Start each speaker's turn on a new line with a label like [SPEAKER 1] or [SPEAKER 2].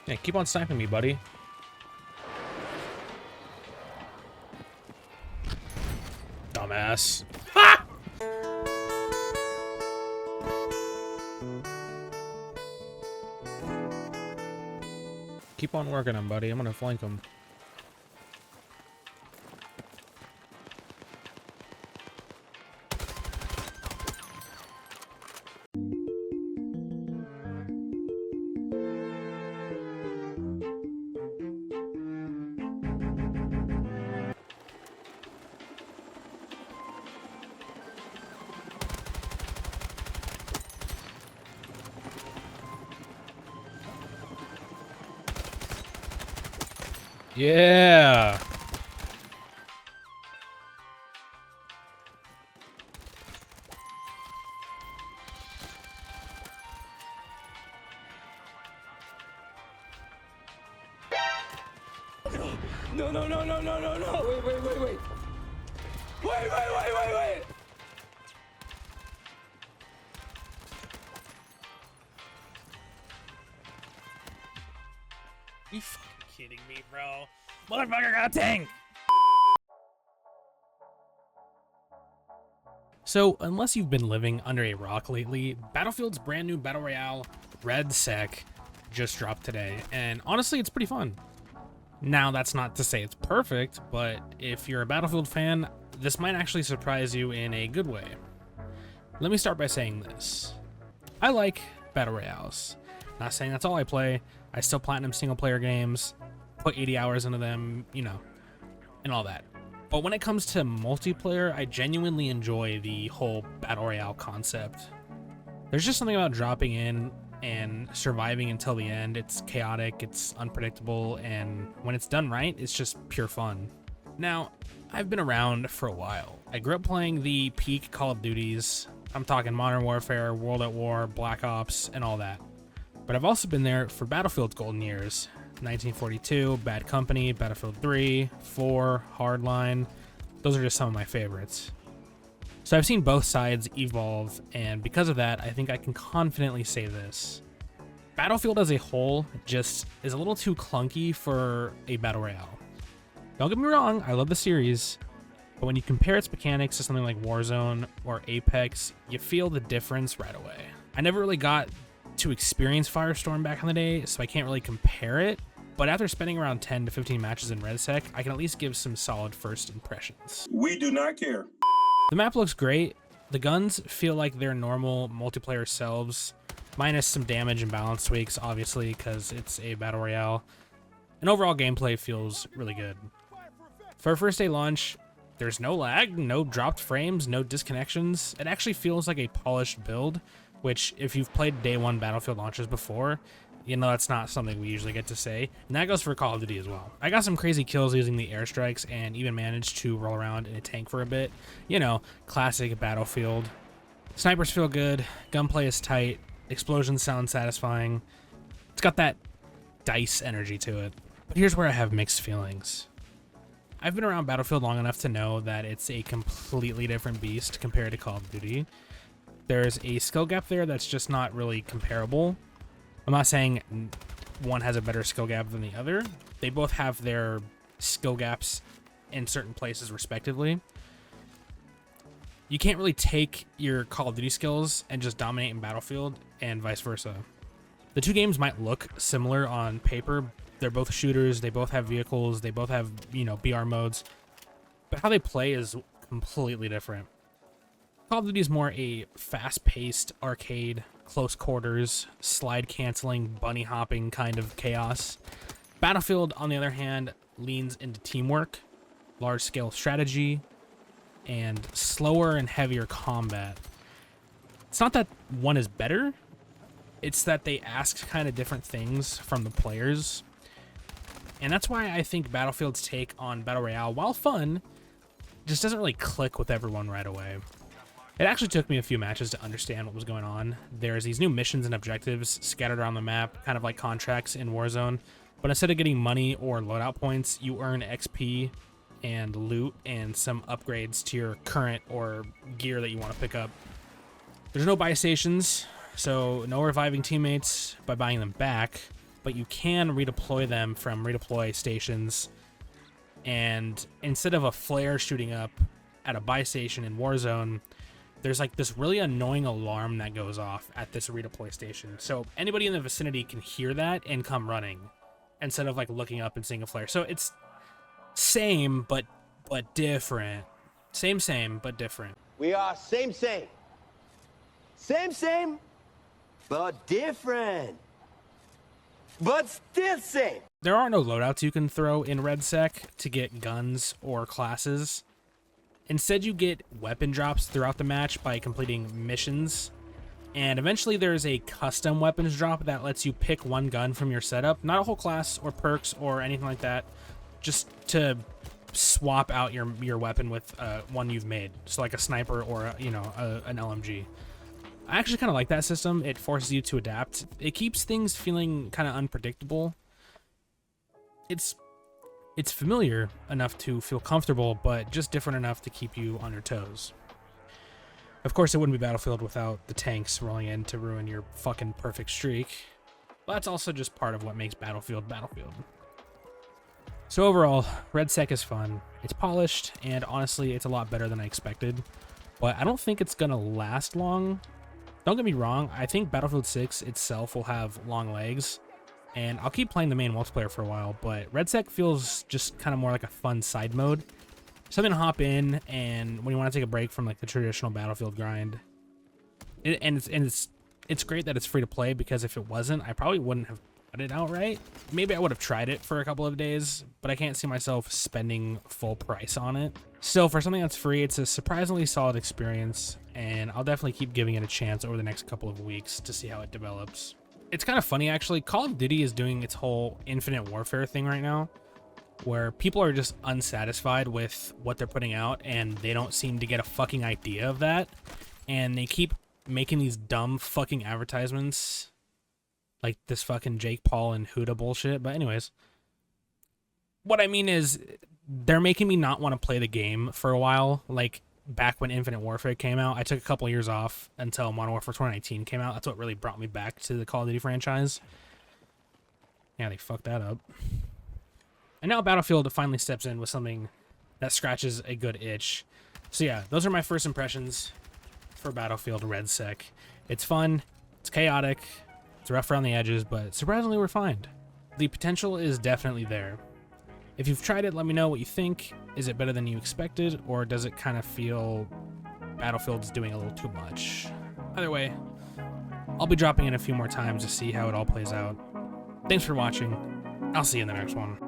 [SPEAKER 1] Yeah, keep on sniping me, buddy. Dumbass. Ha! Keep on working him, buddy. I'm gonna flank him. Yeah.
[SPEAKER 2] No, no, no, no, no, no, no. Wait, wait, wait, wait. Wait, wait, wait, wait, wait.
[SPEAKER 1] You fucking kidding me, bro? Motherfucker got a tank! So, unless you've been living under a rock lately, Battlefield's brand new Battle Royale, RedSec, just dropped today, and honestly, it's pretty fun. Now, that's not to say it's perfect, but if you're a Battlefield fan, this might actually surprise you in a good way. Let me start by saying this. I like Battle Royales. Not saying that's all I play. I still platinum single-player games, put 80 hours into them, you know, and all that. But when it comes to multiplayer, I genuinely enjoy the whole Battle Royale concept. There's just something about dropping in and surviving until the end. It's chaotic, it's unpredictable, and when it's done right, it's just pure fun. Now, I've been around for a while. I grew up playing the peak Call of Duties. I'm talking Modern Warfare, World at War, Black Ops, and all that. But I've also been there for Battlefield's golden years. 1942, Bad Company, Battlefield 3, 4, Hardline. Those are just some of my favorites. So I've seen both sides evolve, and because of that, I think I can confidently say this. Battlefield as a whole just is a little too clunky for a Battle Royale. Don't get me wrong, I love the series, but when you compare its mechanics to something like Warzone or Apex, you feel the difference right away. I never really got to experience Firestorm back in the day, so I can't really compare it, but after spending around 10 to 15 matches in RedSec, I can at least give some solid first impressions.
[SPEAKER 3] We do not care.
[SPEAKER 1] The map looks great. The guns feel like their normal multiplayer selves, minus some damage and balance tweaks, obviously, because it's a Battle Royale. And overall gameplay feels really good. For a first day launch, there's no lag, no dropped frames, no disconnections. It actually feels like a polished build, which if you've played day one Battlefield launches before, you know that's not something we usually get to say. And that goes for Call of Duty as well. I got some crazy kills using the airstrikes and even managed to roll around in a tank for a bit. You know, classic Battlefield. Snipers feel good, gunplay is tight, explosions sound satisfying. It's got that DICE energy to it. But here's where I have mixed feelings. I've been around Battlefield long enough to know that it's a completely different beast compared to Call of Duty. There's a skill gap there that's just not really comparable. I'm not saying one has a better skill gap than the other. They both have their skill gaps in certain places respectively. You can't really take your Call of Duty skills and just dominate in Battlefield and vice versa. The two games might look similar on paper. They're both shooters, they both have vehicles, they both have, you know, BR modes. But how they play is completely different. Call of Duty is more a fast-paced arcade, close quarters, slide canceling, bunny hopping kind of chaos. Battlefield, on the other hand, leans into teamwork, large-scale strategy, and slower and heavier combat. It's not that one is better, it's that they ask kind of different things from the players. And that's why I think Battlefield's take on Battle Royale, while fun, just doesn't really click with everyone right away. It actually took me a few matches to understand what was going on. There's these new missions and objectives scattered around the map, kind of like contracts in Warzone, but instead of getting money or loadout points, you earn XP and loot and some upgrades to your current or gear that you want to pick up. There's no buy stations, so no reviving teammates by buying them back, but you can redeploy them from redeploy stations. And instead of a flare shooting up at a buy station in Warzone, there's like this really annoying alarm that goes off at this redeploy station. So anybody in the vicinity can hear that and come running instead of like looking up and seeing a flare. So it's same but different. Same but different.
[SPEAKER 3] We are same, but different. But still same.
[SPEAKER 1] There are no loadouts you can throw in RedSec to get guns or classes. Instead, you get weapon drops throughout the match by completing missions. And eventually there's a custom weapons drop that lets you pick one gun from your setup. Not a whole class or perks or anything like that. Just to swap out your weapon with one you've made. So like a sniper or an LMG. I actually kind of like that system. It forces you to adapt. It keeps things feeling kind of unpredictable. It's familiar enough to feel comfortable, but just different enough to keep you on your toes. Of course, it wouldn't be Battlefield without the tanks rolling in to ruin your fucking perfect streak. But that's also just part of what makes Battlefield Battlefield. So overall, RedSec is fun. It's polished, and honestly, it's a lot better than I expected. But I don't think it's gonna last long. Don't get me wrong, I think Battlefield 6 itself will have long legs, and I'll keep playing the main multiplayer for a while, but RedSec feels just kind of more like a fun side mode. Something to hop in, and when you want to take a break from like the traditional Battlefield grind. It's great that it's free to play, because if it wasn't, I probably wouldn't have bought it outright. Maybe I would have tried it for a couple of days, but I can't see myself spending full price on it. Still, for something that's free, it's a surprisingly solid experience, and I'll definitely keep giving it a chance over the next couple of weeks to see how it develops. It's kind of funny, actually. Call of Duty is doing its whole Infinite Warfare thing right now, where people are just unsatisfied with what they're putting out, and they don't seem to get a fucking idea of that, and they keep making these dumb fucking advertisements, like this fucking Jake Paul and Huda bullshit. But anyways, what I mean is, they're making me not want to play the game for a while. Like, back when Infinite Warfare came out, I took a couple years off until Modern Warfare 2019 came out. That's what really brought me back to the Call of Duty franchise. Yeah, they fucked that up. And now Battlefield finally steps in with something that scratches a good itch. So yeah, those are my first impressions for Battlefield RedSec. It's fun, it's chaotic, it's rough around the edges, but surprisingly refined. The potential is definitely there. If you've tried it, let me know what you think. Is it better than you expected, or does it kind of feel Battlefield's doing a little too much? Either way, I'll be dropping in a few more times to see how it all plays out. Thanks for watching. I'll see you in the next one.